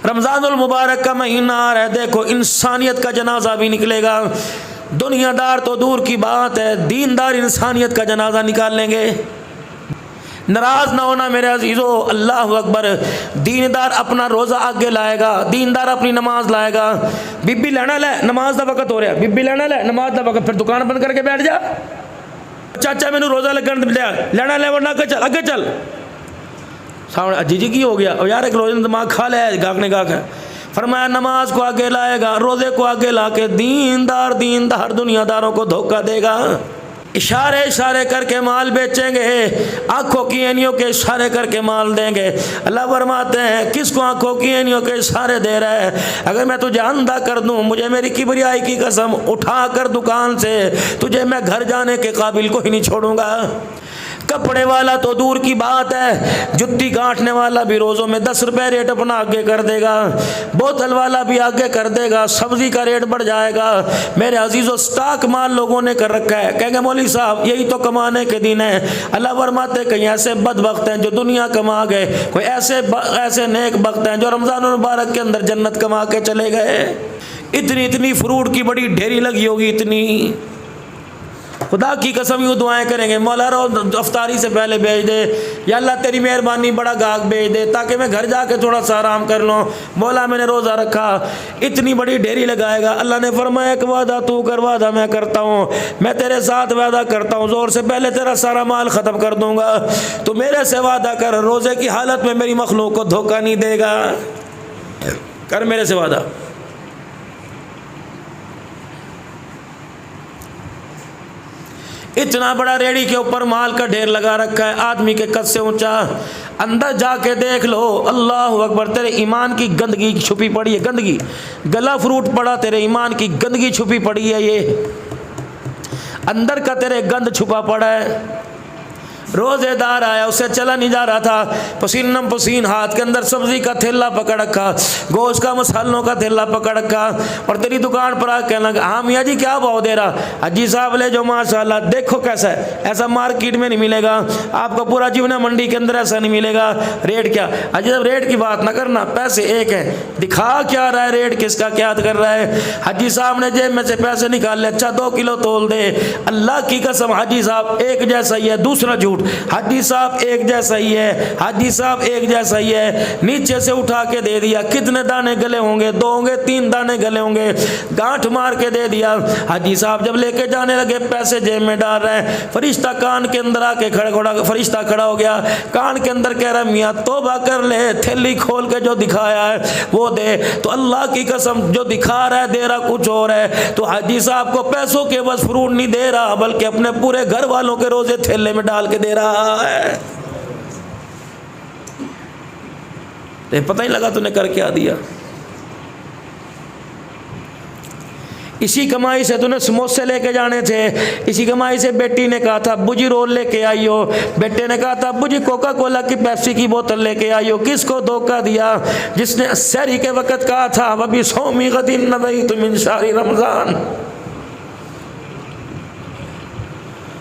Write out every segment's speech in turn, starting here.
رمضان المبارک کا مہینہ آ رہا ہے، دیکھو انسانیت کا جنازہ بھی نکلے گا۔ دنیا دار تو دور کی بات ہے، دیندار انسانیت کا جنازہ نکال لیں گے۔ ناراض نہ ہونا میرے عزیزو، اللہ اکبر۔ دیندار اپنا روزہ آگے لائے گا، دیندار اپنی نماز لائے گا۔ بی بی لینا لے، نماز دا وقت ہو رہا ہے، بی بی لینا لے، نماز دا وقت، پھر دکان بند کر کے بیٹھ جا۔ چاچا میں نے روزہ لگن دیا، لینا لے ورنہ اگے چل، اگے چل۔ سامنے جی جی کی ہو گیا؟ اور یار ایک روزے نے دماغ کھا لیا ہے، گاہک نے گاہک ہے۔ فرمایا نماز کو آگے لائے گا، روزے کو آگے لا کے دیندار دنیا داروں کو دھوکہ دے گا۔ اشارے اشارے کر کے مال بیچیں گے، آنکھوں کی اینیوں کے اشارے کر کے مال دیں گے۔ اللہ فرماتے ہیں کس کو آنکھوں کی اینیوں کے اشارے دے رہا ہے؟ اگر میں تجھے اندھا کر دوں، مجھے میری کبریائی کی قسم، اٹھا کر دکان سے تجھے میں گھر جانے کے قابل کو ہی نہیں چھوڑوں گا۔ کپڑے والا تو دور کی بات ہے، جتی گانٹنے والا بھی روزوں میں 10 روپے ریٹ اپنا آگے کر دے گا، بوتل والا بھی آگے کر دے گا، سبزی کا ریٹ بڑھ جائے گا۔ میرے عزیزو سٹاک مال لوگوں نے کر رکھا ہے، کہیں گے مولوی صاحب یہی تو کمانے کے دن ہے۔ اللہ فرماتے ہیں کہیں ایسے بدبخت ہیں جو دنیا کما گئے، کوئی ایسے نیک بخت ہیں جو رمضان المبارک کے اندر جنت کما کے چلے گئے۔ اتنی فروٹ کی بڑی ڈھیری لگی ہوگی، اتنی، خدا کی قسم یوں دعائیں کریں گے، مولا رو افطاری سے پہلے بھیج دے، یا اللہ تیری مہربانی بڑا گاہک بھیج دے تاکہ میں گھر جا کے تھوڑا سا آرام کر لوں، مولا میں نے روزہ رکھا۔ اتنی بڑی ڈھیری لگائے گا۔ اللہ نے فرمایا ایک وعدہ تو کر، وعدہ میں کرتا ہوں، میں تیرے ساتھ وعدہ کرتا ہوں، زور سے پہلے تیرا سارا مال ختم کر دوں گا۔ تو میرے سے وعدہ کر، روزے کی حالت میں میری مخلوق کو دھوکہ نہیں دے گا، کر میرے سے وعدہ۔ اتنا بڑا ریڑھی کے اوپر مال کا ڈھیر لگا رکھا ہے، آدمی کے قد سے اونچا، اندر جا کے دیکھ لو، اللہ اکبر، تیرے ایمان کی گندگی چھپی پڑی ہے، گندگی، گلا فروٹ پڑا، تیرے ایمان کی گندگی چھپی پڑی ہے، یہ اندر کا تیرے گند چھپا پڑا ہے۔ روزے دار آیا، اسے چلا نہیں جا رہا تھا، پسینم پسین، ہاتھ کے اندر سبزی کا تھیلا پکڑ رکھا، گوشت کا مسالوں کا تھیلا پکڑ رکھا، اور تیری دکان پر آ کے کہنے لگا ہاں میاں جی کیا بھاؤ دے رہا؟ حاجی صاحب لے جو ماشاءاللہ، دیکھو کیسا ہے، ایسا مارکیٹ میں نہیں ملے گا آپ کو، پورا جیونا منڈی کے اندر ایسا نہیں ملے گا۔ ریٹ کیا؟ حاجی صاحب ریٹ کی بات نہ کرنا، پیسے ایک ہیں، دکھا کیا رہا ہے، ریٹ کس کا کیا کر رہا ہے؟ حاجی صاحب نے جیب میں سے پیسے نکال لے، اچھا 2 کلو تول دے۔ اللہ کی قسم حاجی صاحب ایک جیسا ہی ہے، دوسرا جھوٹ، حاجی صاحب ایک جیسا ہی ہے، حاجی صاحب ایک جیسا ہی ہے، نیچے سے اٹھا کے دے دیا، کتنے دانے گلے ہوں گے؟ 2 ہوں گے، 3 دانے گلے ہوں گے، گانٹھ مار کے دے دیا۔ حاجی صاحب جب لے کے جانے لگے، پیسے جیب میں ڈال رہے ہیں، فرشتہ کان کے اندر آ کے فرشتہ کھڑا ہو گیا، کان کے اندر کہہ رہا میاں توبہ کر لے، تھیلی کھول کے جو دکھایا ہے وہ دے۔ تو اللہ کی قسم جو دکھا رہا ہے دے رہا کچھ اور ہے، تو حاجی صاحب کو پیسوں کے بس فروٹ نہیں دے رہا، بلکہ اپنے پورے گھر والوں کے روزے تھیلے میں ڈال کے دے رہا ہے۔ پتہ ہی لگا تو نے کر کیا دیا۔ اسی کمائی سے تو نے سموسے لے کے جانے تھے، اسی کمائی سے بیٹی نے کہا تھا ابو جی رول لے کے آئی ہو، بیٹے نے کہا تھا ابو جی کوکا کولا کی پیپسی کی بوتل لے کے آئی ہو۔ کس کو دھوکہ دیا؟ جس نے سحری کے وقت کہا تھا وَبِ صَوْمِ غَدٍ نَوَيْتُ مِنْ شَهْرِ رمضان،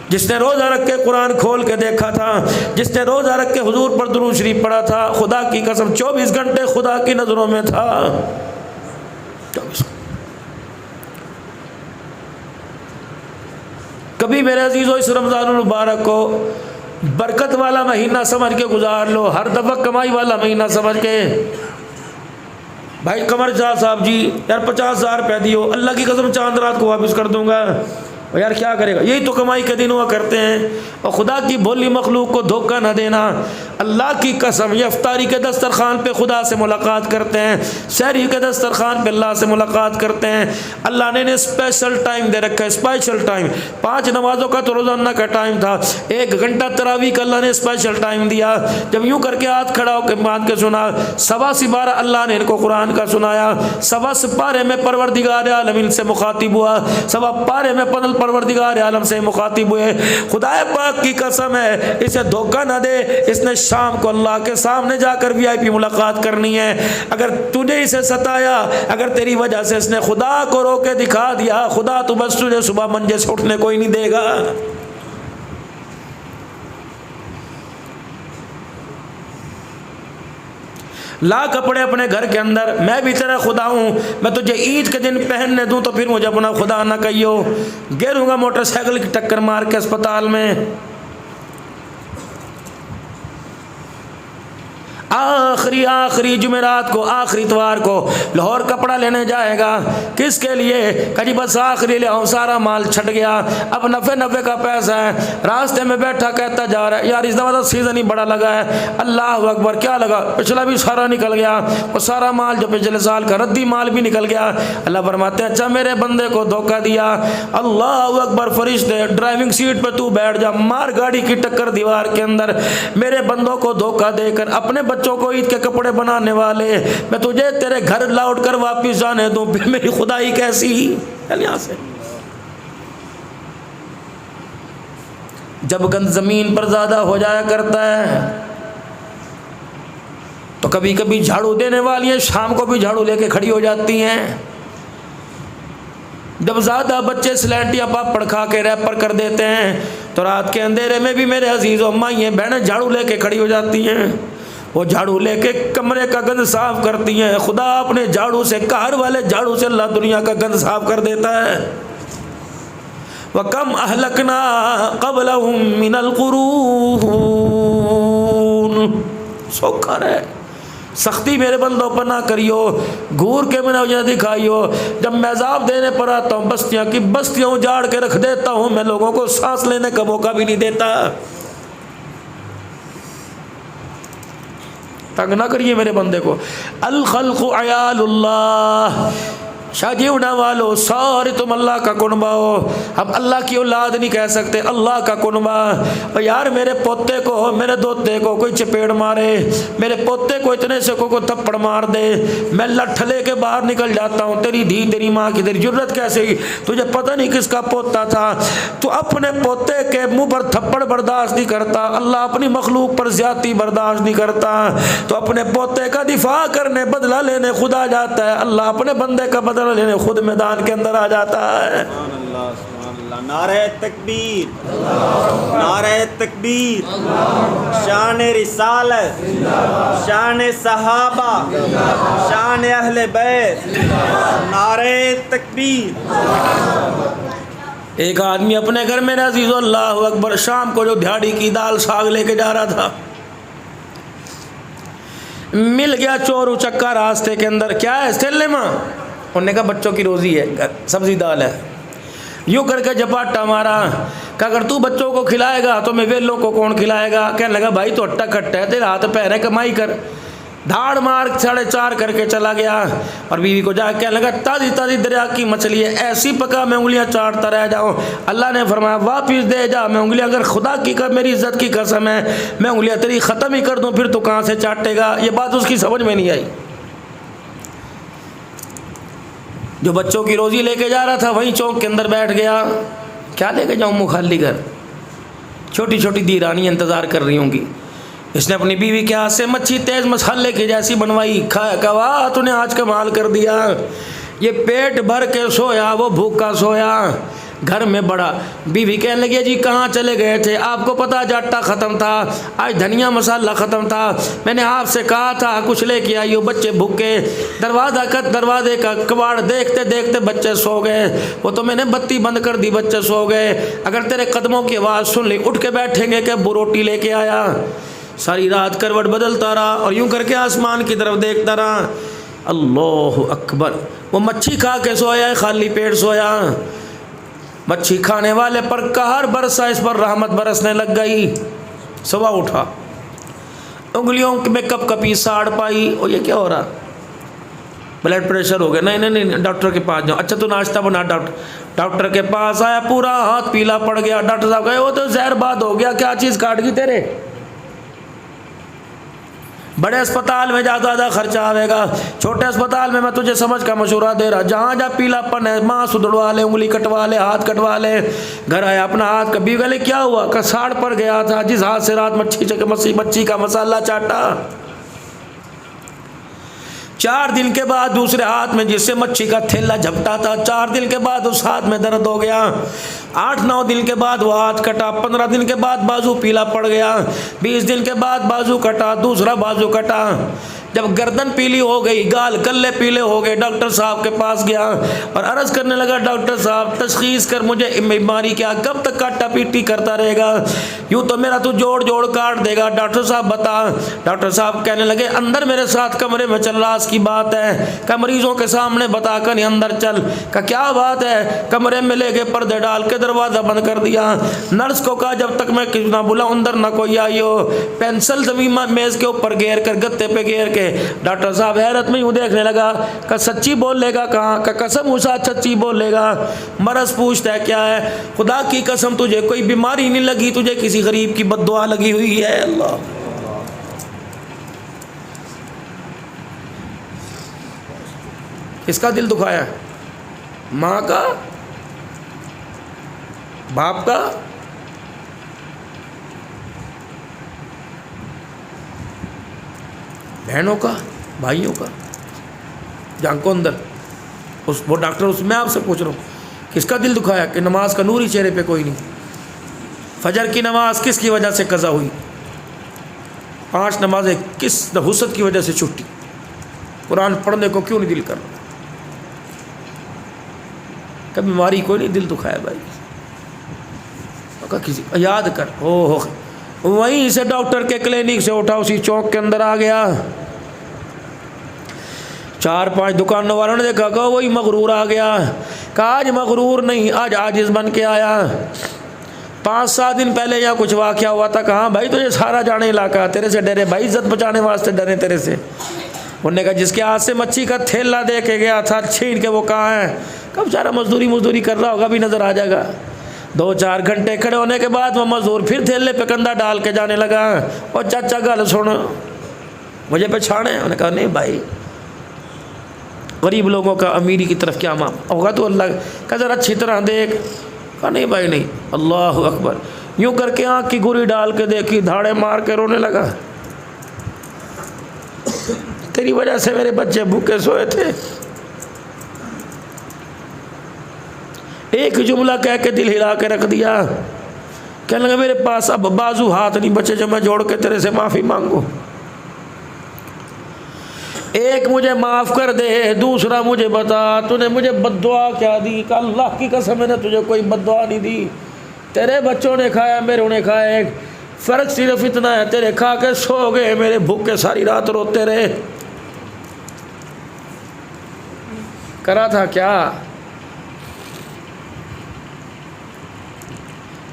جس نے روزہ رکھ کے قرآن کھول کے دیکھا تھا، جس نے روزہ رکھ کے حضور پر درود شریف پڑھا تھا، خدا کی قسم 24 گھنٹے خدا کی نظروں میں تھا۔ کبھی میرے عزیزو اس رمضان المبارک کو برکت والا مہینہ سمجھ کے گزار لو، ہر دفعہ کمائی والا مہینہ سمجھ کے۔ بھائی قمر شاہ صاحب جی یار 50,000 روپے دیو، اللہ کی قسم چاند رات کو واپس کر دوں گا۔ اور یار کیا کرے گا، یہی تو کمائی کے دن ہوا کرتے ہیں۔ اور خدا کی بھولی مخلوق کو دھوکہ نہ دینا، اللہ کی قسم یہ افطاری کے دسترخوان پہ خدا سے ملاقات کرتے ہیں، سحری کے دسترخوان پہ اللہ سے ملاقات کرتے ہیں۔ اللہ نے اسپیشل ٹائم دے رکھا ہے، اسپیشل ٹائم، 5 نمازوں کا تو روزانہ کا ٹائم تھا، 1 گھنٹہ تراویح کا اللہ نے اسپیشل ٹائم دیا۔ جب یوں کر کے ہاتھ کھڑا ہو کے باندھ کے سنا، 12 اللہ نے ان کو قرآن کا سنایا، 12 میں پروردگار عالم ان سے مخاطب ہوا، 12 میں پروردگار عالم سے مخاطب ہوئے۔ خدا پاک کی قسم ہے اسے دھوکہ نہ دے، اس نے شام کو اللہ کے سامنے جا کر VIP ملاقات کرنی ہے۔ اگر تجھے اسے ستایا، اگر تیری وجہ سے اس نے خدا کو رو کے دکھا دیا، خدا تو بس تجھے صبح منجے سے اٹھنے کوئی نہیں دے گا۔ لا کپڑے اپنے گھر کے اندر، میں بھی تیرا خدا ہوں، میں تجھے عید کے دن پہننے دوں تو پھر مجھے اپنا خدا نہ کہیو، گروں گا موٹر سائیکل کی ٹکر مار کے اسپتال میں۔ آخری جمعرات کو، آخری اتوار کو لاہور کپڑا لینے جائے گا، کس کے لیے؟ کہ بس آخری لے آؤں، سارا مال چھٹ گیا، اب نفے کا پیسہ ہے۔ راستے میں بیٹھا کہتا جا رہا ہے یار اس دفعہ تو سیزن ہی بڑا لگا ہے، اللہ اکبر، کیا لگا؟ پچھلا بھی سارا نکل گیا، اور سارا مال جو پچھلے سال کا ردی مال بھی نکل گیا۔ اللہ فرماتے ہیں اچھا میرے بندے کو دھوکہ دیا، اللہ اکبر، فرشتے ڈرائیونگ سیٹ پہ تو بیٹھ جا، مار گاڑی کی ٹکر دیوار کے اندر، میرے بندوں کو دھوکہ دے کر اپنے بچوں کو عید کے کپڑے بنانے والے، میں تجھے تیرے گھر لوٹ کر واپس جانے دوں، پھر میری خدائی کیسی؟ یہاں سے جب گند زمین پر زیادہ ہو جایا کرتا ہے تو کبھی کبھی جھاڑو دینے والی ہیں شام کو بھی جھاڑو لے کے کھڑی ہو جاتی ہیں۔ جب زیادہ بچے سلیٹیاں پاپڑ کھا کے ریپر کر دیتے ہیں تو رات کے اندھیرے میں بھی میرے عزیزوں مائیں بہنیں جھاڑو لے کے کھڑی ہو جاتی ہیں، وہ جھاڑو لے کے کمرے کا گند صاف کرتی ہیں۔ خدا اپنے جھاڑو سے، قہر والے جھاڑو سے اللہ دنیا کا گند صاف کر دیتا ہے۔ وَكَمْ أَهْلَكْنَا قَبْلَهُمْ مِنَ الْقُرُونِ، سوکھا رہے، سختی میرے بندوں پر نہ کریو، گور کے میں نہ دکھائیو۔ جب میں عذاب دینے پر آتا ہوں بستیاں کی بستیاں اجاڑ کے رکھ دیتا ہوں، میں لوگوں کو سانس لینے کا موقع بھی نہیں دیتا۔ تنگ نہ کریے میرے بندے کو۔ الخلق عیال اللہ، شاجی اڑا والو سارے تم اللہ کا کنبہ ہو، ہم اللہ کی اولاد نہیں کہہ سکتے، اللہ کا کنبہ۔ اور یار میرے پوتے کو، میرے دوتے کو کوئی چپیڑ مارے، میرے پوتے کو اتنے سے کوئی تھپڑ مار دے، میں لٹھ لے کے باہر نکل جاتا ہوں، تیری دھی تیری ماں کی تیری جرت کیسے ہوئی؟ تجھے پتہ نہیں کس کا پوتا تھا، تو اپنے پوتے کے منہ پر تھپڑ برداشت نہیں کرتا، اللہ اپنی مخلوق پر زیادتی برداشت نہیں کرتا، تو اپنے پوتے کا دفاع کرنے بدلہ لینے خدا جاتا ہے، اللہ اپنے بندے کا بدلہ لینے خود میدان کے اندر آ جاتا ہے۔ سبحان اللہ، سبحان اللہ، نعرہ تکبیر، نعرہ تکبیر، شان رسالت، شان صحابہ، شان اہل بیت، نعرہ تکبیر۔ ایک آدمی اپنے گھر میں عزیز اللہ اکبر شام کو جو دھاڑی کی دال ساگ لے کے جا رہا تھا، مل گیا چور اچکا راستے کے اندر، کیا ہے استیلے ماں؟ انہوں نے کہا بچوں کی روزی ہے، سبزی دال ہے۔ یوں کر کے جپاٹا مارا کہ اگر تو بچوں کو کھلائے گا تو میں ویلوں کو کون کھلائے گا؟ کہنے لگا بھائی تو اٹا کھٹا ہے، تیرا ہاتھ پیر ہے، کمائی کر۔ دھاڑ مار 4:30 کر کے چلا گیا، اور بیوی کو جا کے کہنے لگا تازی تازی دریا کی مچھلی ہے، ایسی پکا میں انگلیاں چاٹتا رہ جاؤں۔ اللہ نے فرمایا واپس دے جا، میں انگلیاں اگر خدا کی میری عزت کی قسم ہے میں انگلیاں تیری ختم ہی کر دوں، پھر تو کہاں سے چاٹے گا؟ یہ بات اس کی سمجھ میں نہیں آئی۔ جو بچوں کی روزی لے کے جا رہا تھا وہیں چوک کے اندر بیٹھ گیا، کیا لے کے جاؤں منہ خالی گھر؟ چھوٹی چھوٹی دیرانی انتظار کر رہی ہوں گی۔ اس نے اپنی بیوی کے ہاتھ سے مچھی تیز مسالے کی جیسی بنوائی، کھایا کہ واہ تو نے آج کمال کر دیا۔ یہ پیٹ بھر کے سویا، وہ بھوکا سویا، گھر میں بڑا۔ بیوی کہنے لگی جی کہاں چلے گئے تھے؟ آپ کو پتا جاٹا ختم تھا، آج دھنیا مسالہ ختم تھا، میں نے آپ سے کہا تھا کچھ لے کے آئیو، بچے بھوکے۔ دروازے کا کباڑ دیکھتے دیکھتے بچے سو گئے، وہ تو میں نے بتی بند کر دی، بچے سو گئے۔ اگر تیرے قدموں کی آواز سن لی اٹھ کے بیٹھیں گے کہ ابو روٹی لے کے آیا۔ ساری رات کروٹ بدلتا رہا اور یوں کر کے آسمان کی طرف دیکھتا رہا۔ اللہ اکبر، وہ مچھی کھا کے سویا، خالی پیٹ سویا۔ مچھی کھانے والے پر قہر برسا، اس پر رحمت برسنے لگ گئی۔ صبح اٹھا، انگلیوں میں کپ کپی ساڑ پائی، اور یہ کیا ہو رہا؟ بلڈ پریشر ہو گیا؟ نہیں ڈاکٹر کے پاس جاؤ۔ اچھا تو ناشتہ بنا۔ ڈاکٹر کے پاس آیا، پورا ہاتھ پیلا پڑ گیا۔ ڈاکٹر صاحب کہے وہ تو زہر باد ہو گیا، کیا چیز کاٹ گئی تیرے؟ بڑے اسپتال میں جا زیادہ خرچہ آئے گا، چھوٹے اسپتال میں تجھے سمجھ کا مشورہ دے رہا، جہاں جا پیلا پن ہے ماں سدڑوا لے، انگلی کٹوا لے، ہاتھ کٹوا لے۔ گھر آیا اپنا ہاتھ کبھی گلے، کیا ہوا؟ کہ ساڑ پڑ گیا تھا، جس ہاتھ سے رات مچھی کا مسالہ چاٹا۔ 4 دن کے بعد دوسرے ہاتھ میں جس سے مچھی کا تھیلا جھپٹا تھا، 4 دن کے بعد اس ہاتھ میں درد ہو گیا۔ 8-9 دن کے بعد وہ ہاتھ کٹا، 15 دن کے بعد بازو پیلا پڑ گیا، 20 دن کے بعد بازو کٹا، دوسرا بازو کٹا۔ جب گردن پیلی ہو گئی، گال کلے پیلے ہو گئے، ڈاکٹر صاحب کے پاس گیا اور عرض کرنے لگا ڈاکٹر صاحب تشخیص کر مجھے بیماری کیا، کب تک کاٹا پیٹی کرتا رہے گا، یوں تو میرا تو جوڑ جوڑ کاٹ دے گا، ڈاکٹر صاحب بتا۔ ڈاکٹر صاحب کہنے لگے اندر میرے ساتھ کمرے میں چل، راز کی بات ہے کہ مریضوں کے سامنے بتا کر اندر چل۔ کہ کیا بات ہے؟ کمرے میں لے کے پردے ڈال کے دروازہ بند کر دیا۔ نرس کو کہا جب تک میں نہ بلاؤں اندر نہ کوئی آئی ہو۔ پینسل زمین میز کے اوپر گیر کر گتے پہ گیر کے ڈاکٹر صاحب حیرت میں یوں دیکھنے لگا کہ سچی بول لے گا کہاں، کہ قسم اسا سچی بول لے گا۔ مرض پوچھتا ہے کیا ہے؟ خدا کی قسم تجھے کوئی بیماری نہیں لگی، تجھے کسی غریب کی بد دعا لگی ہوئی ہے۔ اللہ کس کا دل دکھایا؟ ماں کا، باپ کا؟ بہنوں کا، بھائیوں کا؟ جان کو اندر وہ ڈاکٹر، اس میں آپ سے پوچھ رہا ہوں کس کا دل دکھایا کہ نماز کا نور ہی چہرے پہ کوئی نہیں؟ فجر کی نماز کس کی وجہ سے قضا ہوئی؟ 5 نمازیں کس نحوست کی وجہ سے چھٹی؟ قرآن پڑھنے کو کیوں نہیں دل کر رہا؟ کبھی بیماری کوئی نہیں دل دکھایا بھائی؟ کسی یاد کر، او وہیں سے ڈاکٹر کے کلینک سے اٹھا، اسی چوک کے اندر آ گیا، 4-5 دکانوں والوں نے دیکھا کہ وہی مغرور آ گیا۔ کہا آج مغرور نہیں، آج عاجز بن کے آیا۔ 5-7 دن پہلے یہاں کچھ واقعہ ہوا تھا، کہاں بھائی تجھے سارا جانے علاقہ تیرے سے ڈرے بھائی، عزت بچانے واسطے ڈرے تیرے سے۔ انہوں نے کہا جس کے ہاتھ سے مچھی کا تھیلا دے کے گیا تھا چھین کے وہ کہاں ہے؟ کب سارا مزدوری کر رہا ہوگا، بھی نظر آ جائے گا۔ 2-4 گھنٹے کھڑے ہونے کے بعد وہ مزدور پھر تھیلے پہ کندھا ڈال کے جانے لگا۔ اور چاچا گل سن، مجھے پہچانے؟ انہوں نے کہا نہیں بھائی، غریب لوگوں کا امیری کی طرف کیا معاملہ ہوگا تو اللہ کا ذرا اچھی طرح دیکھ۔ کہا نہیں بھائی نہیں۔ اللہ اکبر، یوں کر کے آنکھ کی گوری ڈال کے دیکھی، دھاڑے مار کے رونے لگا، تیری وجہ سے میرے بچے بھوکے سوئے تھے۔ ایک جملہ کہہ کے دل ہلا کے رکھ دیا، کہنے لگا میرے پاس اب بازو ہاتھ نہیں بچے جو میں جوڑ کے تیرے سے معافی مانگوں۔ ایک مجھے معاف کر دے، دوسرا مجھے بتا تو نے مجھے بد دعا کیا دی؟ کہ اللہ کی قسم میں نے تجھے کوئی بد دعا نہیں دی، تیرے بچوں نے کھایا میرے نے کھایا، ایک فرق صرف اتنا ہے تیرے کھا کے سو گئے، میرے بھوک کے ساری رات روتے رہے۔ کرا تھا کیا؟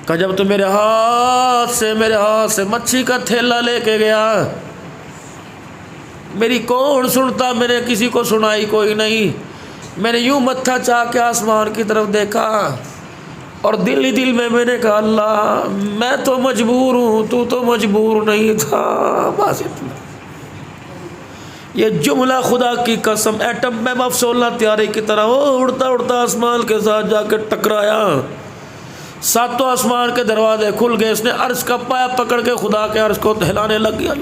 کہ جب تو میرے ہاتھ سے مچھی کا تھیلا لے کے گیا، میری کون سنتا، میں نے کسی کو سنائی کوئی نہیں۔ میں نے یوں متھا چاہ کے آسمان کی طرف دیکھا اور دل ہی دل میں نے کہا اللہ میں تو مجبور ہوں، تو تو مجبور نہیں تھا، بس اتنا۔ یہ جملہ خدا کی قسم ایٹم میں مفصولہ طیارے کی طرح وہ اڑتا اڑتا آسمان کے ساتھ جا کے ٹکرایا، 7 آسمان کے دروازے کھل گئے، اس نے عرش کا پایا پکڑ کے خدا کے عرش کو ہلانے لگ گیا۔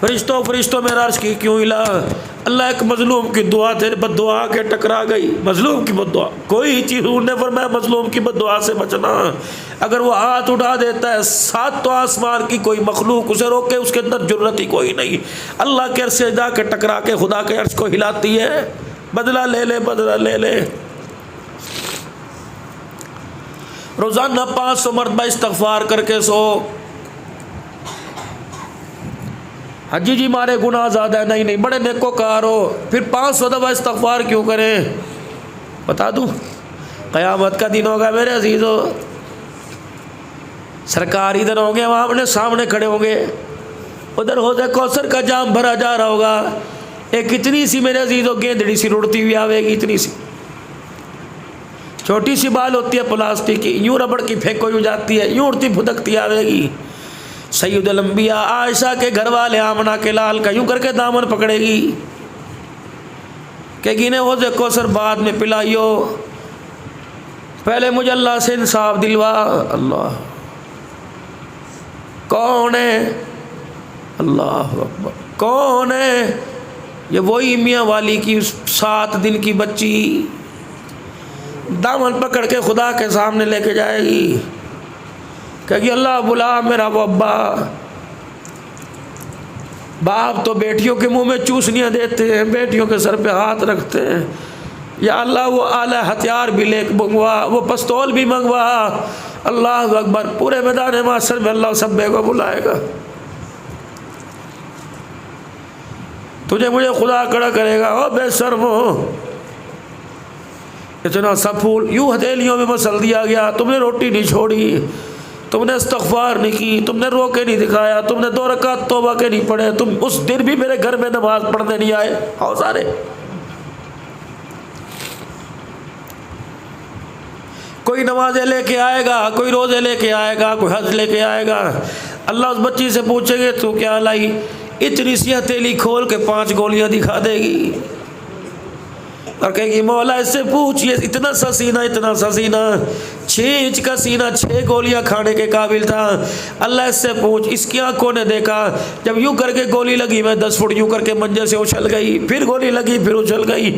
فرشتوں میرا عرش کی کیوں ہلا؟ اللہ ایک مظلوم کی دعا تیرے بد دعا کے ٹکرا گئی، مظلوم کی بد دعا، کوئی چیز نے فرمایا مظلوم کی بد دعا سے بچنا، اگر وہ ہاتھ اٹھا دیتا ہے 7 آسمان کی کوئی مخلوق اسے روکے، اس کے اندر جرت ہی کوئی نہیں، اللہ کے عرش سے جا کے ٹکرا کے خدا کے عرش کو ہلاتی ہے۔ بدلہ لے لے، بدلہ لے لے۔ روزانہ 500 مرتبہ استغفار کر کے سو۔ حجی جی مارے گناہ زیادہ ہے، نہیں بڑے نیکوکار ہو، پھر 500 دفعہ استغفار کیوں کریں؟ بتا دوں، قیامت کا دن ہوگا میرے عزیزو، سرکار ادھر ہوں گے، وہاں اپنے سامنے کھڑے ہوں گے، ادھر حوض کوثر کا جام بھرا جا رہا ہوگا، ایک اتنی سی میرے عزیزو گیندڑی سی رڑتی ہوئی آوے گی، اتنی سی چھوٹی سی بال ہوتی ہے پلاسٹک کی، یوں ربڑ کی پھینکو یوں جاتی ہے، یوں اڑتی پھدکتی آوے گی، سید الانبیاء عائشہ کے گھر والے آمنہ کے لال کا یوں کر کے دامن پکڑے گی کہ گینے حوض کوثر بعد میں پلائیو، پہلے مجھے اللہ سے انصاف دلوا۔ اللہ کون ہے؟ اللہ اکبر، کون ہے؟ یہ وہی میاں والی کی 7 دن کی بچی دامن پکڑ کے خدا کے سامنے لے کے جائے گی، کہ اللہ بلا میرا وہ ابا، باپ تو بیٹیوں کے منہ میں چوسنیاں دیتے ہیں، بیٹیوں کے سر پہ ہاتھ رکھتے ہیں، یا اللہ وہ اعلیٰ ہتھیار بھی لے منگوا، وہ پستول بھی منگوا، اللہ اکبر، پورے میدان محشر میں اللہ سب کو بلائے گا، تجھے مجھے خدا کھڑا کرے گا، او بے شرمو، اتنا سب پھول یوں ہتھیلیوں میں مسل دیا گیا، تم نے روٹی نہیں چھوڑی، تم نے استغفار نہیں کی، تم نے رو کے نہیں دکھایا، تم نے 2 رکعت توبہ کے نہیں پڑھے، تم اس دن بھی میرے گھر میں نماز پڑھنے نہیں آئے، آؤ سارے۔ کوئی نمازیں لے کے آئے گا، کوئی روزے لے کے آئے گا، کوئی حج لے کے آئے گا، اللہ اس بچی سے پوچھیں گے تو کیا لائی؟ اتنی سی ہتھیلی کھول کے 5 گولیاں دکھا دے گی اور کہے گی مولا اس سے پوچھئے، اتنا سا سینہ، اتنا سا سینہ، 6 انچ کا سینہ 6 گولیاں کھانے کے قابل تھا، اللہ اس سے پوچھ، اس کی آنکھوں نے دیکھا جب یوں کر کے گولی لگی میں 10 فٹ یوں کر کے منجے سے اچھل گئی، پھر گولی لگی پھر اچھل گئی،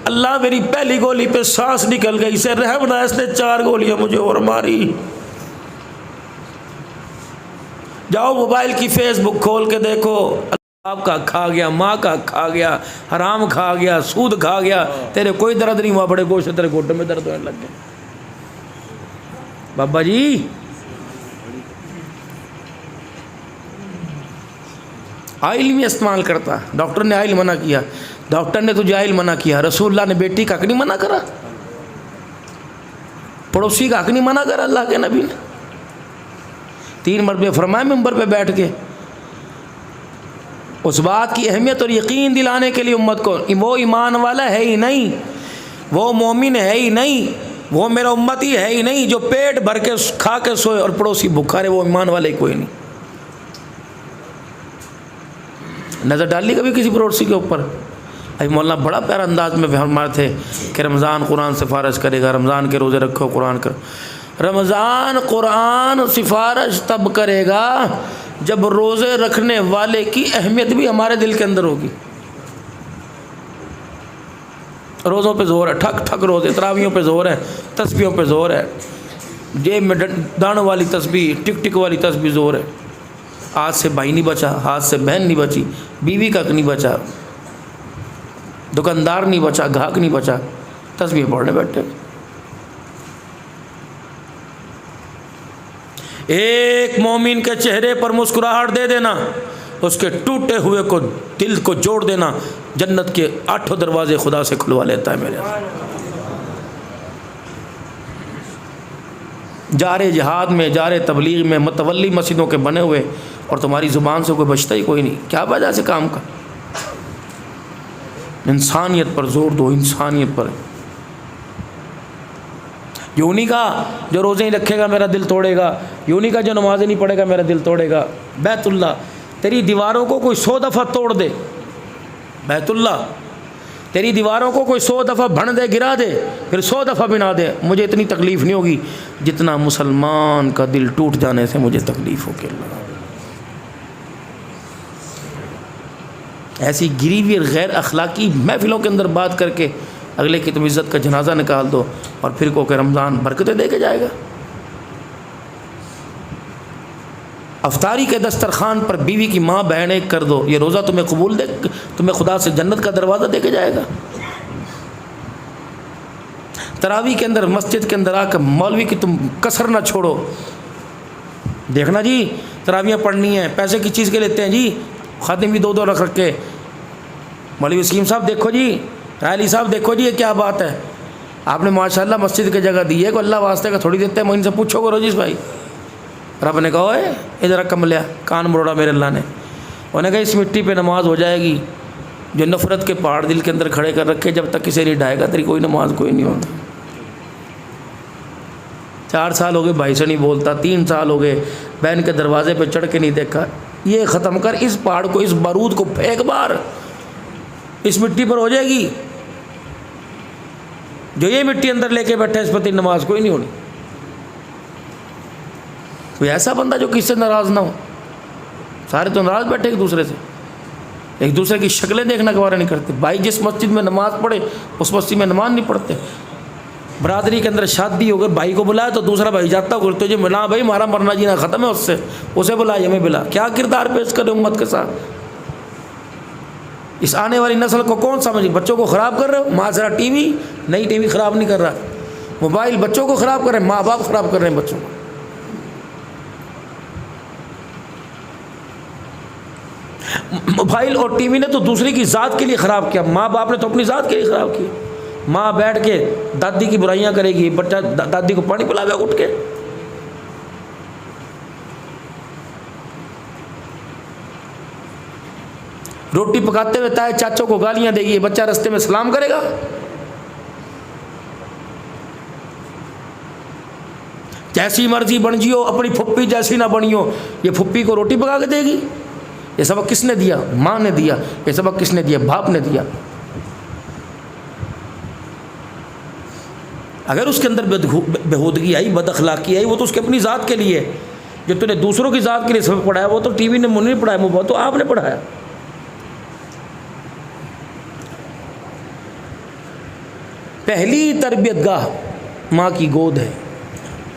اللہ میری پہلی گولی پہ سانس نکل گئی، اسے رحم نہ، اس نے 4 گولیاں مجھے اور ماری۔ جاؤ موبائل کی فیس بک کھول کے دیکھو، باپ کا کھا گیا، ماں کا کھا گیا، حرام کھا گیا، سود کھا گیا، تیرے کوئی درد نہیں ہوا، بڑے گوشت تیرے گھٹنے میں درد ہونے لگ گئے۔ بابا جی آئل بھی استعمال کرتا، ڈاکٹر نے آئل منع کیا، ڈاکٹر نے تجھے آئل منع کیا، رسول اللہ نے بیٹی کا حق نہیں منع کرا، پڑوسی کا حق نہیں منع کرا اللہ کے نبی نے؟ 3 مرتبہ فرمایا منبر پہ بیٹھ کے، اس بات کی اہمیت اور یقین دلانے کے لیے امت کو، وہ ایمان والا ہے ہی نہیں، وہ مومن ہے ہی نہیں، وہ میرا امتی ہے ہی نہیں جو پیٹ بھر کے کھا کے سوئے اور پڑوسی بھوکا رہے، وہ ایمان والے کوئی نہیں۔ نظر ڈال لی کبھی کسی پڑوسی کے اوپر؟ ابھی مولانا بڑا پیارا انداز میں فرماتے تھے کہ رمضان قرآن سفارش کرے گا، رمضان کے روزے رکھو قرآن کر، رمضان قرآن سفارش تب کرے گا جب روزے رکھنے والے کی اہمیت بھی ہمارے دل کے اندر ہوگی۔ روزوں پہ زور ہے، ٹھک ٹھک روزے، تراویحوں پہ زور ہے، تسبیحوں پہ زور ہے، جیب میں دانوں والی تسبیح، ٹک ٹک والی تسبیح زور ہے، ہاتھ سے بھائی نہیں بچا، ہاتھ سے بہن نہیں بچی، بیوی کا نہیں بچا، دکاندار نہیں بچا، گاہک نہیں بچا، تسبیح پڑھنے بیٹھے۔ ایک مومن کے چہرے پر مسکراہٹ دے دینا، اس کے ٹوٹے ہوئے کو دل کو جوڑ دینا، جنت کے 8 دروازے خدا سے کھلوا لیتا ہے میرے۔ جارے جہاد میں، جارے تبلیغ میں، متولی مسجدوں کے بنے ہوئے، اور تمہاری زبان سے کوئی بچتا ہی کوئی نہیں، کیا وجہ سے کام کا؟ انسانیت پر زور دو، انسانیت پر۔ یوں نہیں کہا جو روزے نہیں رکھے گا میرا دل توڑے گا، یوں نہیں کہا جو نمازیں نہیں پڑھے گا میرا دل توڑے گا۔ بیت اللہ تیری دیواروں کو کوئی 100 دفعہ توڑ دے، بیت اللہ تیری دیواروں کو کوئی 100 دفعہ بھن دے، گرا دے، پھر 100 دفعہ بنا دے، مجھے اتنی تکلیف نہیں ہوگی جتنا مسلمان کا دل ٹوٹ جانے سے مجھے تکلیف ہوگی۔ اللہ ایسی گری ہوئی غیر اخلاقی محفلوں کے اندر بات کر کے اگلے کی تم عزت کا جنازہ نکال دو، اور پھر کو کہ رمضان برکتیں دے کے جائے گا۔ افطاری کے دسترخوان پر بیوی کی ماں بہن ایک کر دو، یہ روزہ تمہیں قبول دے، تمہیں خدا سے جنت کا دروازہ دے کے جائے گا۔ تراویح کے اندر مسجد کے اندر آ کر مولوی کی تم کسر نہ چھوڑو، دیکھنا جی تراویحیں پڑھنی ہیں، پیسے کی چیز کے لیتے ہیں جی، خادم بھی 2 رکھ کے، مولوی وسیم صاحب دیکھو جی، علی صاحب دیکھو جی، یہ کیا بات ہے، آپ نے ماشاءاللہ مسجد کی جگہ دی ہے، کوئی اللہ واسطے کا تھوڑی دیتے ہیں، میں ان سے پوچھو گے روجیس بھائی، رب نے کہا ہے ادھر کم لیا، کان مروڑا میرے اللہ نے، انہوں نے کہا اس مٹی پہ نماز ہو جائے گی، جو نفرت کے پہاڑ دل کے اندر کھڑے کر رکھے، جب تک کسی نہیں ڈھائے گا تیری کوئی نماز کوئی نہیں ہوتا۔ 4 سال ہو گئے بھائی سے نہیں بولتا، 3 سال ہو گئے بہن کے دروازے پہ چڑھ کے نہیں دیکھا، یہ ختم کر، اس پہاڑ کو، اس بارود کو پھینک بار، اس مٹی پر ہو جائے گی، جو یہ مٹی اندر لے کے بیٹھے اس پر تیری نماز کوئی نہیں ہونی۔ کوئی ایسا بندہ جو کس سے ناراض نہ ہو، سارے تو ناراض بیٹھے ایک دوسرے سے، ایک دوسرے کی شکلیں دیکھنا گوارا نہیں کرتے۔ بھائی جس مسجد میں نماز پڑھے اس مسجد میں نماز نہیں پڑھتے۔ برادری کے اندر شادی ہو گئی، بھائی کو بلایا تو دوسرا بھائی جاتا ہو کرتے جی ملا بھائی ہمارا مرنا جینا ختم ہے اس سے، اسے بلا ہمیں بلا، کیا کردار پیش کرے امت کے ساتھ۔ اس آنے والی نسل کو کون سمجھ؟ بچوں کو خراب کر رہے ہو، معاشرہ ٹی وی، نئی ٹی وی خراب نہیں کر رہا، موبائل بچوں کو خراب کر رہے ہیں، ماں باپ خراب کر رہے ہیں بچوں کو۔ موبائل اور ٹی وی نے تو دوسری کی ذات کے لیے خراب کیا، ماں باپ نے تو اپنی ذات کے لیے خراب کیا۔ ماں بیٹھ کے دادی کی برائیاں کرے گی، بچہ دادی کو پانی پلا گا اٹھ کے۔ روٹی پکاتے ہوئے تائے چاچوں کو گالیاں دے گی، بچہ رستے میں سلام کرے گا۔ جیسی مرضی بن جیو، اپنی پھپھی جیسی نہ بنیو، یہ پھپھی کو روٹی پکا کے دے گی؟ یہ سبق کس نے دیا؟ ماں نے دیا۔ یہ سبق کس نے دیا؟ باپ نے دیا۔ اگر اس کے اندر بےہودگی آئی، بد اخلاقی آئی، وہ تو اس کے اپنی ذات کے لیے۔ جو تو نے دوسروں کی ذات کے لیے سبق پڑھایا وہ تو ٹی وی نے نہیں پڑھایا، وہ تو آپ نے پڑھایا۔ پہلی تربیت گاہ ماں کی گود ہے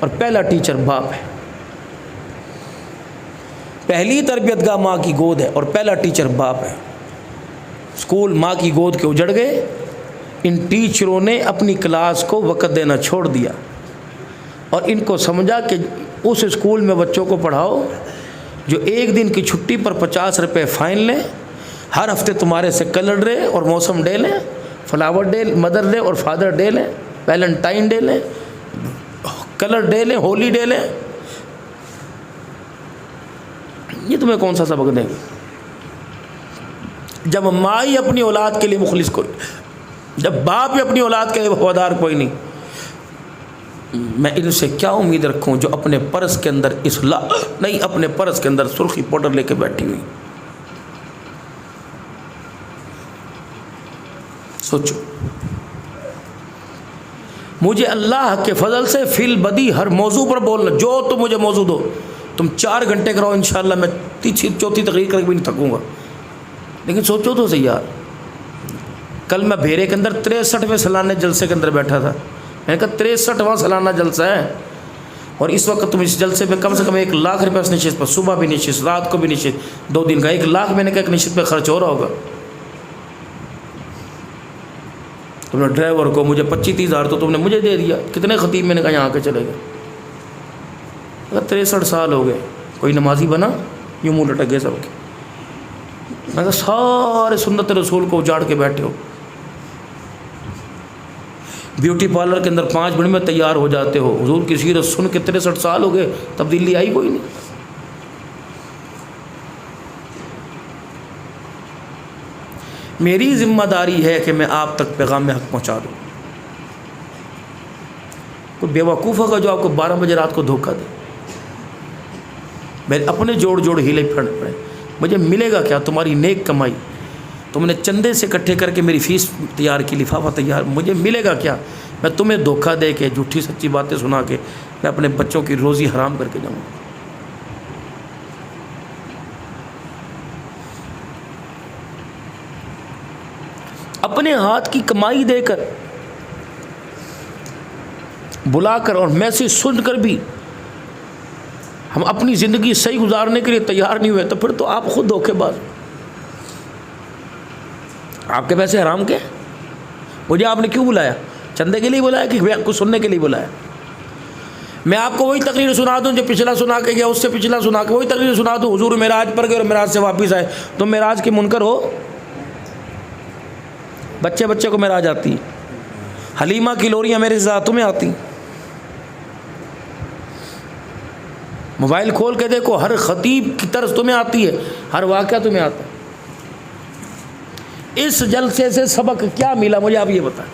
اور پہلا ٹیچر باپ ہے۔ پہلی تربیت گاہ ماں کی گود ہے اور پہلا ٹیچر باپ ہے۔ اسکول ماں کی گود کے اجڑ گئے، ان ٹیچروں نے اپنی کلاس کو وقت دینا چھوڑ دیا اور ان کو سمجھا کہ اس اسکول میں بچوں کو پڑھاؤ جو ایک دن کی چھٹی پر 50 روپے فائن لیں، ہر ہفتے تمہارے سے کلر ڈے اور موسم ڈے لیں، فلاور ڈے، مدر ڈے اور فادر ڈے لیں، ویلنٹائن ڈے لیں، کلر ڈے لیں، ہولی ڈے لیں۔ یہ تمہیں کون سا سبق دیں گے؟ جب ماں ہی اپنی اولاد کے لیے مخلص کوئی، جب باپ ہی اپنی اولاد کے لیے وفادار کوئی نہیں، میں ان سے کیا امید رکھوں جو اپنے پرس کے اندر اصلاح نہیں، اپنے پرس کے اندر سرخی پاؤڈر لے کے بیٹھی ہوئی۔ سوچو، مجھے اللہ کے فضل سے فی البدی ہر موضوع پر بولنا، جو تم مجھے موضوع دو، تم 4 گھنٹے کراؤ انشاءاللہ، میں تیسری چوتھی تقریر کر کے بھی نہیں تھکوں گا۔ لیکن سوچو تو صحیح یار، کل میں بھیرے کے اندر 63ویں سالانہ جلسے کے اندر بیٹھا تھا، میں نے کہا 63واں سالانہ جلسہ ہے اور اس وقت تم اس جلسے میں کم سے کم 1 لاکھ روپے اس نشست پر، صبح بھی نشست، رات کو بھی نشست، 2 دن کا 1 لاکھ میں نے کہا ایک نشست پہ خرچ ہو رہا ہوگا۔ تم نے ڈرائیور کو مجھے 25-30 ہزار تو تم نے مجھے دے دیا، کتنے خطیب میں نے کہا یہاں کے چلے گئے؟ 63 سال ہو گئے، کوئی نمازی بنا؟ یوں منہ لٹک گئے سب کے۔ میں کہا سارے سنت رسول کو اجاڑ کے بیٹھے ہو۔ بیوٹی پارلر کے اندر 5 منٹ میں تیار ہو جاتے ہو، حضور کی سیرت سن کے 63 سال ہو گئے، تبدیلی آئی کوئی نہیں۔ میری ذمہ داری ہے کہ میں آپ تک پیغام حق پہنچا دوں۔ کوئی بیوقوف ہوگا جو آپ کو 12 بجے رات کو دھوکہ دے؟ میرے اپنے جوڑ ہیلے پھڑنے پڑے، مجھے ملے گا کیا؟ تمہاری نیک کمائی، تم نے چندے سے اکٹھے کر کے میری فیس تیار کی، لفافہ تیار، مجھے ملے گا کیا؟ میں تمہیں دھوکہ دے کے جھوٹی سچی باتیں سنا کے میں اپنے بچوں کی روزی حرام کر کے جاؤں گا؟ اپنے ہاتھ کی کمائی دے کر، بلا کر اور میسج سن کر بھی ہم اپنی زندگی صحیح گزارنے کے لیے تیار نہیں ہوئے، تو پھر تو آپ خود دھوکے باز۔ آپ کے پیسے حرام کے؟ مجھے آپ نے کیوں بلایا؟ چندے کے لیے بلایا کہ کچھ سننے کے لیے بلایا؟ میں آپ کو وہی تقریر سنا دوں جو پچھلا سنا کے گیا، اس سے پچھلا سنا کے وہی تقریر سنا دوں، حضور معراج پر گئے اور معراج سے واپس آئے، تم معراج کے منکر ہو؟ بچے کو معراج آتی، حلیمہ کی لوریاں میرے ساتھ تمہیں آتی؟ موبائل کھول کے دیکھو، ہر خطیب کی طرز تمہیں آتی ہے، ہر واقعہ تمہیں آتا ہے۔ اس جلسے سے سبق کیا ملا مجھے آپ یہ بتائیں؟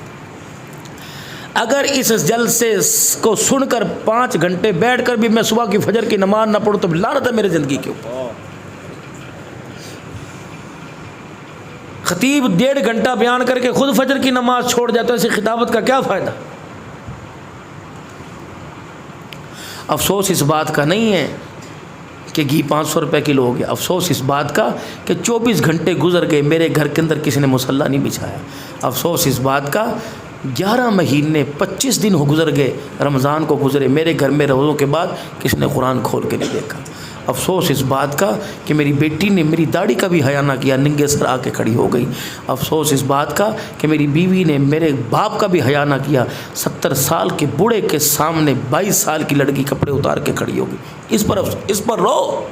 اگر اس جلسے کو سن کر 5 گھنٹے بیٹھ کر بھی میں صبح کی فجر کی نماز نہ پڑھوں تو لعنت ہے میرے زندگی کے اوپر۔ خطیب 1.5 گھنٹہ بیان کر کے خود فجر کی نماز چھوڑ جاتا ہے، اسے خطابت کا کیا فائدہ؟ افسوس اس بات کا نہیں ہے کہ گھی 500 روپے کلو ہو گیا، افسوس اس بات کا کہ 24 گھنٹے گزر گئے، میرے گھر کے اندر کسی نے مصلی نہیں بچھایا، افسوس اس بات کا 11 مہینے 25 دن ہو گزر گئے، رمضان کو گزرے، میرے گھر میں روزوں کے بعد کسی نے قرآن کھول کے نہیں دیکھا، افسوس اس بات کا کہ میری بیٹی نے میری داڑھی کا بھی حیا نہ کیا، ننگے سر آ کے کھڑی ہو گئی۔ افسوس اس بات کا کہ میری بیوی نے میرے باپ کا بھی حیا نہ کیا، 70 سال کے بوڑھے کے سامنے 22 سال کی لڑکی کپڑے اتار کے کھڑی ہو گئی۔ اس پر رو۔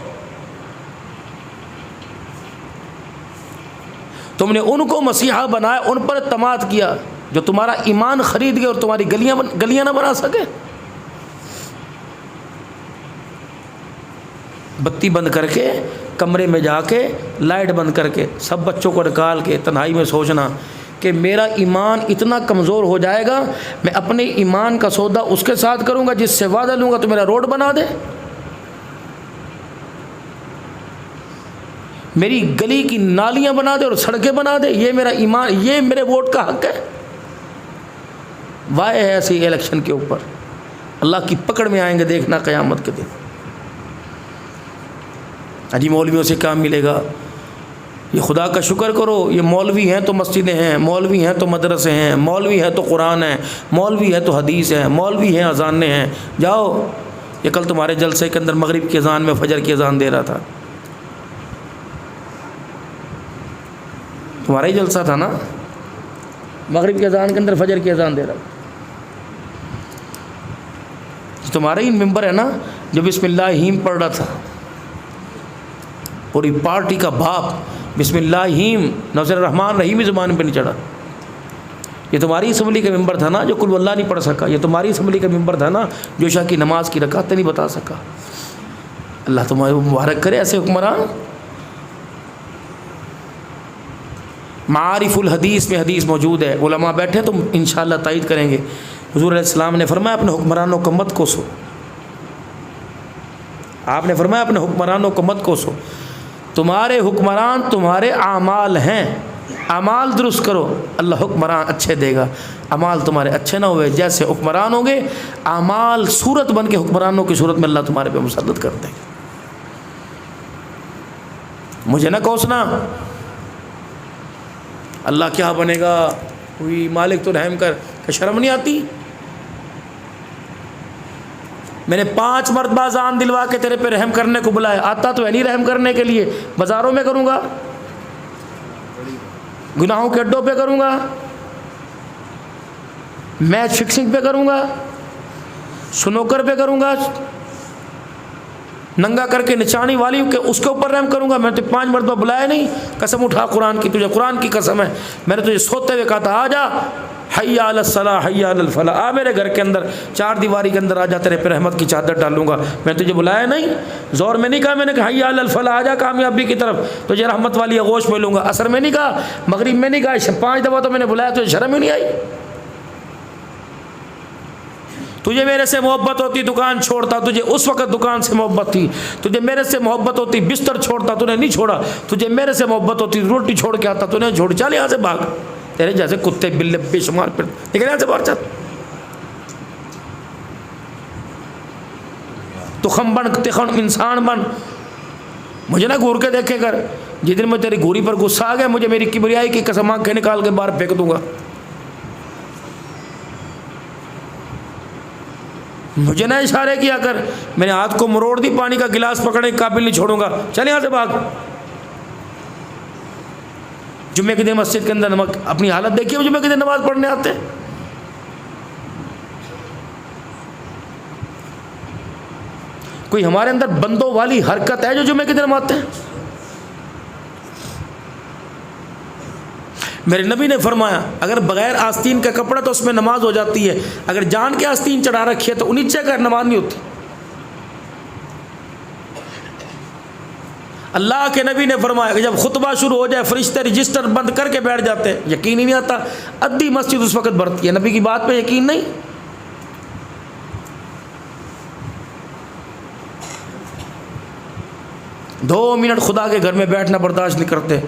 تم نے ان کو مسیحا بنایا، ان پر اعتماد کیا جو تمہارا ایمان خرید گئے اور تمہاری گلیاں نہ بنا سکے۔ بتی بند کر کے کمرے میں جا کے لائٹ بند کر کے سب بچوں کو نکال کے تنہائی میں سوچنا کہ میرا ایمان اتنا کمزور ہو جائے گا، میں اپنے ایمان کا سودا اس کے ساتھ کروں گا جس سے وعدہ لوں گا تو میرا روڈ بنا دے، میری گلی کی نالیاں بنا دے اور سڑکیں بنا دے، یہ میرا ایمان، یہ میرے ووٹ کا حق ہے۔ وائے ہے ایسی الیکشن کے اوپر، اللہ کی پکڑ میں آئیں گے، دیکھنا قیامت کے دن۔ اجی مولویوں سے کام ملے گا، یہ خدا کا شکر کرو، یہ مولوی ہیں تو مسجدیں ہیں، مولوی ہیں تو مدرسے ہیں، مولوی ہیں تو قرآن ہے، مولوی ہے تو حدیث ہے، مولوی ہیں اذانیں ہیں۔ جاؤ، یہ کل تمہارے جلسے کے اندر مغرب کی اذان میں فجر کی اذان دے رہا تھا، تمہارا ہی جلسہ تھا نا، مغرب کی اذان کے اندر فجر کی اذان دے رہا تھا، تمہارا ہی ممبر ہے نا جو بسم اللہ ہیم پڑھ رہا تھا، پوری پارٹی کا باپ بسم اللہ ہیم، ناصر الرحمن رحیم زبان پہ نہیں چڑھا۔ یہ تمہاری اسمبلی کا ممبر تھا نا جو قل اللہ نہیں پڑھ سکا، یہ تمہاری اسمبلی کا ممبر تھا نا جو عشاء کی نماز کی رکعتیں نہیں بتا سکا۔ اللہ تمہارے مبارک کرے ایسے حکمران۔ معارف الحدیث میں حدیث موجود ہے، علماء بیٹھے تو انشاءاللہ تائید کریں گے۔ حضور علیہ السلام نے فرمایا اپنے حکمرانوں کو مت کوسو، آپ نے فرمایا اپنے حکمرانوں کو مت کوسو، تمہارے حکمران تمہارے اعمال ہیں، اعمال درست کرو، اللہ حکمران اچھے دے گا۔ اعمال تمہارے اچھے نہ ہوئے، جیسے حکمران ہوں گے اعمال صورت بن کے حکمرانوں کی صورت میں اللہ تمہارے پہ مسلط کر دے گا۔ مجھے نہ کوسنا، اللہ کیا بنے گا، کوئی مالک تو رحم کر، کہ شرم نہیں آتی؟ میں نے 5 مرتبہ اذان دلوا کے تیرے پہ رحم کرنے کو بلایا، آتا تو ہے نہیں رحم کرنے کے لیے، بازاروں میں کروں گا، گناہوں کے اڈوں پہ کروں گا، میچ فکسنگ پہ کروں گا، سنوکر پہ کروں گا، ننگا کر کے نچانی والی کہ اس کے اوپر رحم کروں گا؟ میں نے تو 5 مرتبہ بلایا نہیں، قسم اٹھا قرآن کی، تجھے قرآن کی قسم ہے، میں نے تجھے سوتے ہوئے کہا تھا آ جا، حی علی الصلاح حی علی الفلاح، آ میرے گھر کے اندر 4 دیواری کے اندر آ جا، تیرے پہ رحمت کی چادر ڈالوں گا۔ میں نے تجھے بلایا نہیں، زور میں نہیں کہا، میں نے کہا حی علی الفلاح، آ جا کامیابی کی طرف، تجھے رحمت والی آغوش میں لوں گا۔ عصر میں نہیں کہا، مغرب میں نہیں کہا، 5 دفعہ تو میں نے بلایا، تجھے شرم ہی نہیں آئی؟ تجھے میرے سے محبت ہوتی دکان چھوڑتا، تجھے اس وقت دکان سے محبت تھی، تجھے میرے سے محبت ہوتی بستر چھوڑتا، تو نے نہیں چھوڑا، تجھے میرے سے محبت ہوتی روٹی چھوڑ کے آتا، تو نے چھوڑ، چل یہاں سے بھاگ، تیرے جیسے کتے بلے بے شمار پھر نکل یہاں سے باہر چل، تخم بن تخم انسان بن، مجھے نہ گور کے دیکھے کر، جس دن میں تیری گوری پر غصہ آ گیا مجھے میری کبریائی کی قسم آنکھیں نکال کے باہر پھینک دوں گا۔ مجھے نہ اشارے کیا کر، میں نے ہاتھ کو مروڑ دی، پانی کا گلاس پکڑنے کے قابل نہیں چھوڑوں گا، چل یہاں سے بھاگ۔ جمعے کے دن مسجد کے اندر اپنی حالت دیکھیے، جمعے کے دن نماز پڑھنے آتے ہیں، کوئی ہمارے اندر بندوں والی حرکت ہے جو جمعے کے دن ہم آتے ہیں؟ میرے نبی نے فرمایا اگر بغیر آستین کا کپڑا تو اس میں نماز ہو جاتی ہے، اگر جان کے آستین چڑھا رکھی ہے تو نیچے کا نماز نہیں ہوتی۔ اللہ کے نبی نے فرمایا کہ جب خطبہ شروع ہو جائے فرشتے رجسٹر بند کر کے بیٹھ جاتے ہیں، یقین ہی نہیں آتا، ادھی مسجد اس وقت بھرتی ہے، نبی کی بات پہ یقین نہیں۔ دو منٹ خدا کے گھر میں بیٹھنا برداشت نہیں کرتے،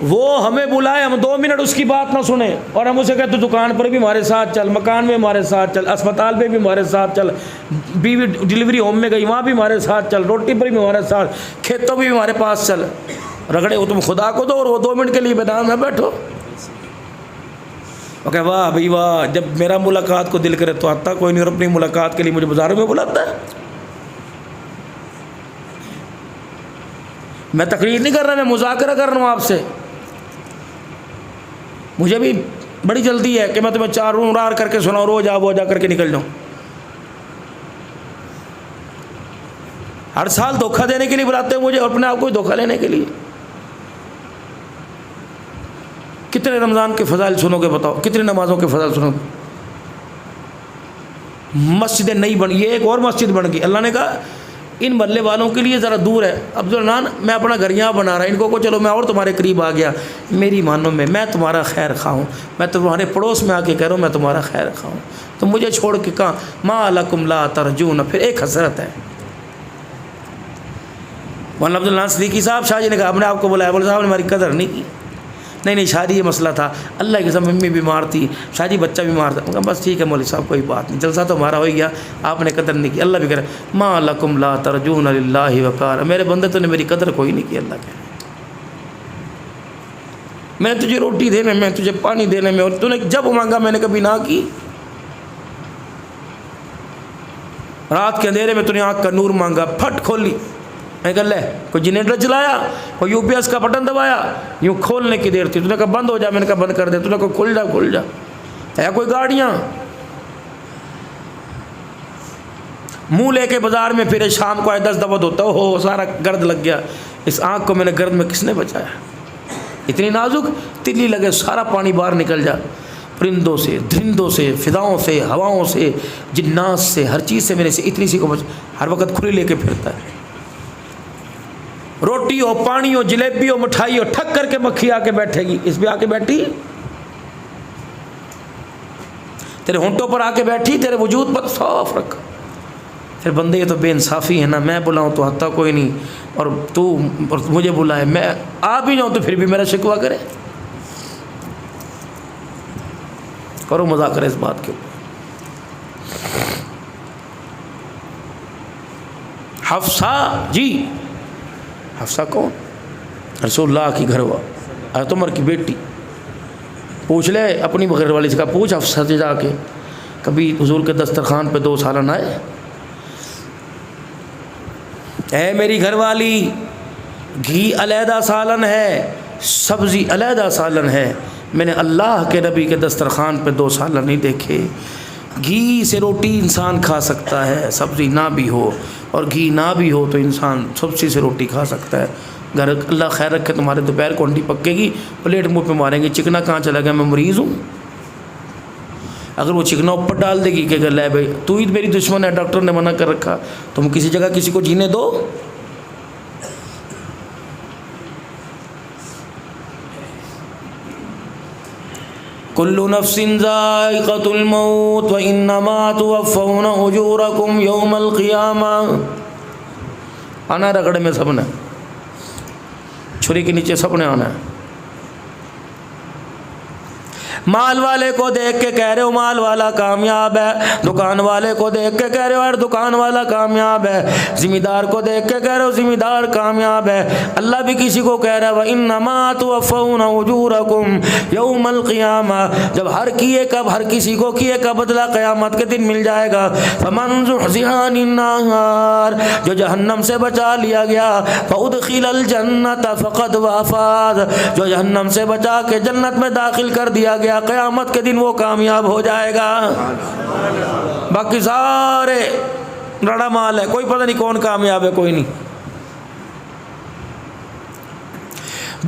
وہ ہمیں بلائے، ہم 2 منٹ اس کی بات نہ سنیں اور ہم اسے کہتے دکان پر بھی ہمارے ساتھ چل، مکان میں ہمارے ساتھ چل، اسپتال میں بھی ہمارے ساتھ چل، بیوی ڈلیوری ہوم میں گئی وہاں بھی ہمارے ساتھ چل، روٹی پر بھی ہمارے ساتھ، کھیتوں بھی ہمارے پاس چل، رگڑے ہو تم خدا کو دو اور وہ 2 منٹ کے لیے بیدان میں بیٹھو۔ اوکے واہ بھائی واہ، جب میرا ملاقات کو دل کرے تو آتا کوئی نہیں، اور اپنی ملاقات کے لیے مجھے بازاروں میں بلاتا ہے۔ میں تقریر نہیں کر رہا، میں مذاکرہ کر رہا ہوں آپ سے. مجھے بھی بڑی جلدی ہے کہ میں تمہیں 4 رار کر کے سناؤں، روز وہ جا کر کے نکل جاؤں. ہر سال دھوکہ دینے کے لیے بلاتے ہیں مجھے اور اپنے آپ کو دھوکہ لینے کے لیے. کتنے رمضان کے فضائل سنو گے بتاؤ، کتنی نمازوں کے فضائل سنو گے. مسجدیں نہیں بن، یہ ایک اور مسجد بن گئی. اللہ نے کہا ان محلے والوں کے لیے ذرا دور ہے. عبدالرحمن میں اپنا گھر یہاں بنا رہا، ان کو چلو میں اور تمہارے قریب آ گیا. میری مانو میں تمہارا خیر خواہ ہوں، میں تمہارے پڑوس میں آ کے کہہ رہا ہوں میں تمہارا خیر خواہ ہوں. تم مجھے چھوڑ کے کہاں ما لکم لا ترجون. پھر ایک حسرت ہے. مولانا عبداللہ صدیقی صاحب شاہ جی نے کہا آپ نے آپ کو بلایا، بولے صاحب نے ہماری قدر نہیں کی. نہیں شاہ جی یہ مسئلہ تھا، اللہ کی قسم امی بیمار تھی، شاہ جی بچہ بیمار تھا. بس ٹھیک ہے مولوی صاحب کوئی بات نہیں، جلسہ تو ہمارا ہو گیا، آپ نے قدر نہیں کی. اللہ بھی کہہ رہا ہے ما لکم لا ترجون للہ وقار. میرے بندے تو نے میری قدر کوئی نہیں کی. اللہ کہہ رہا ہے میں تجھے روٹی دینے میں، تجھے پانی دینے میں، اور تو نے جب مانگا میں نے کبھی نہ کی. رات کے اندھیرے میں تو نے آنکھ کا نور مانگا، پھٹ کھولی. میں کہا لے کوئی جنریٹر چلایا، کوئی UPS کا بٹن دبایا، یوں کھولنے کی دیر تھی. تو نے کہا بند ہو جا، میں نے کہا بند کر دے. تو نے کہا کھل جا. ہے کوئی گاڑیاں منہ لے کے بازار میں پھرے، شام کو آئے 10 دفعہ دھوتا ہو سارا گرد لگ گیا. اس آنکھ کو میں نے گرد میں کس نے بچایا؟ اتنی نازک تلی لگے سارا پانی باہر نکل جا. پرندوں سے، درندوں سے، فضاؤں سے، ہواؤں سے، جنات سے، ہر چیز سے میرے سے اتنی سی کو بچ. ہر وقت کھلی لے کے پھرتا ہے. روٹی ہو، پانی ہو، جلیبی ہو، مٹھائی ہو، ٹھک کر کے مکھی آ کے بیٹھے گی. اس پہ آ کے بیٹھی، تیرے ہونٹوں پر آ کے بیٹھی، تیرے وجود پر صاف رکھا. پھر بندے یہ تو بے انصافی ہے نا، میں بلاؤں تو حتیٰ کوئی نہیں، اور تو مجھے بلائے، میں آ بھی جاؤں تو پھر بھی میرا شکوہ کرے. کرو مذاکرہ اس بات کے. حفصہ جی، حفصہ کون؟ رسول اللہ کی گھر والی، حضرت عمر کی بیٹی. پوچھ لے اپنی گھر والی سے، کہا پوچھ حفصہ سے جا کے کبھی حضور کے دسترخوان پہ 2 سالن آئے؟ اے میری گھر والی، گھی علیحدہ سالن ہے، سبزی علیحدہ سالن ہے. میں نے اللہ کے نبی کے دسترخوان پہ 2 سالن نہیں دیکھے. گھی سے روٹی انسان کھا سکتا ہے، سبزی نہ بھی ہو، اور گھی نہ بھی ہو تو انسان سبزی سے روٹی کھا سکتا ہے. گھر اللہ خیر رکھے تمہارے دوپہر کو انڈی پکے گی، پلیٹ منہ پہ ماریں گے، چکنا کہاں چلا گیا، میں مریض ہوں. اگر وہ چکنا اوپر ڈال دے گی کہ لے بھائی تو ہی میری دشمن ہے، ڈاکٹر نے منع کر رکھا، تم کسی جگہ کسی کو جینے دو. کل نفس ذائقۃ الموت وانما توفون اجورکم یوم القیامہ. آنا رگڑے میں سب نے، چھری کے نیچے سب نے آنا ہے. مال والے کو دیکھ کے کہہ رہے ہو مال والا کامیاب ہے، دکان والے کو دیکھ کے کہہ رہے ہو یار دکان والا کامیاب ہے، ذمہ دار کو دیکھ کے کہہ رہے ہو ذمہ دار کامیاب ہے. اللہ بھی کسی کو کہہ رہا ہے وَإِنَّمَا تُوَفَّوْنَ أُجُورَكُمْ يَوْمَ الْقِيَامَةِ. جب ہر کیے کا ہر کسی کو کیے کا بدلہ قیامت کے دن مل جائے گا. فَمَنْ زُحْزِحَ عَنِ النَّارِ، جو جہنم سے بچا لیا گیا، فَأُدْخِلَ الْجَنَّةَ فَقَدْ وَافَازَ، جو جہنم سے بچا کے جنت میں داخل کر دیا گیا قیامت کے دن وہ کامیاب ہو جائے گا. باقی سارے رڑا مال ہے، کوئی پتہ نہیں کون کامیاب ہے کوئی نہیں.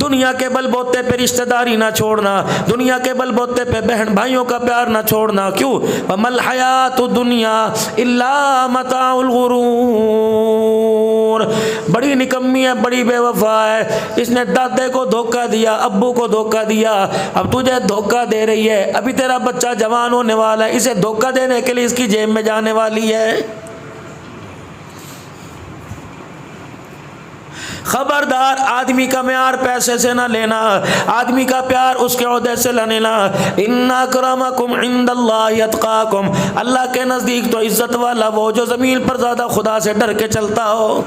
دنیا کے بل بوتے پہ رشتہ داری نہ چھوڑنا، دنیا کے بل بوتے پہ بہن بھائیوں کا پیار نہ چھوڑنا. کیوں؟ وَمَا الْحَيَاةُ الدُّنْيَا إِلَّا مَتَاعُ الْغُرُورِ. بڑی نکمی ہے، بڑی بے وفا ہے. اس نے دادے کو دھوکہ دیا، ابو کو دھوکہ دیا، اب تجھے دھوکہ دے رہی ہے. ابھی تیرا بچہ جوان ہونے والا ہے، اسے دھوکہ دینے کے لیے اس کی جیب میں جانے والی ہے. خبردار، آدمی کا معیار پیسے سے نہ لینا، آدمی کا پیار اس کے عہدے سے نہ لینا. ان اکرمکم عند اللہ اتقاکم. اللہ کے نزدیک تو عزت والا وہ جو زمین پر زیادہ خدا سے ڈر کے چلتا ہو.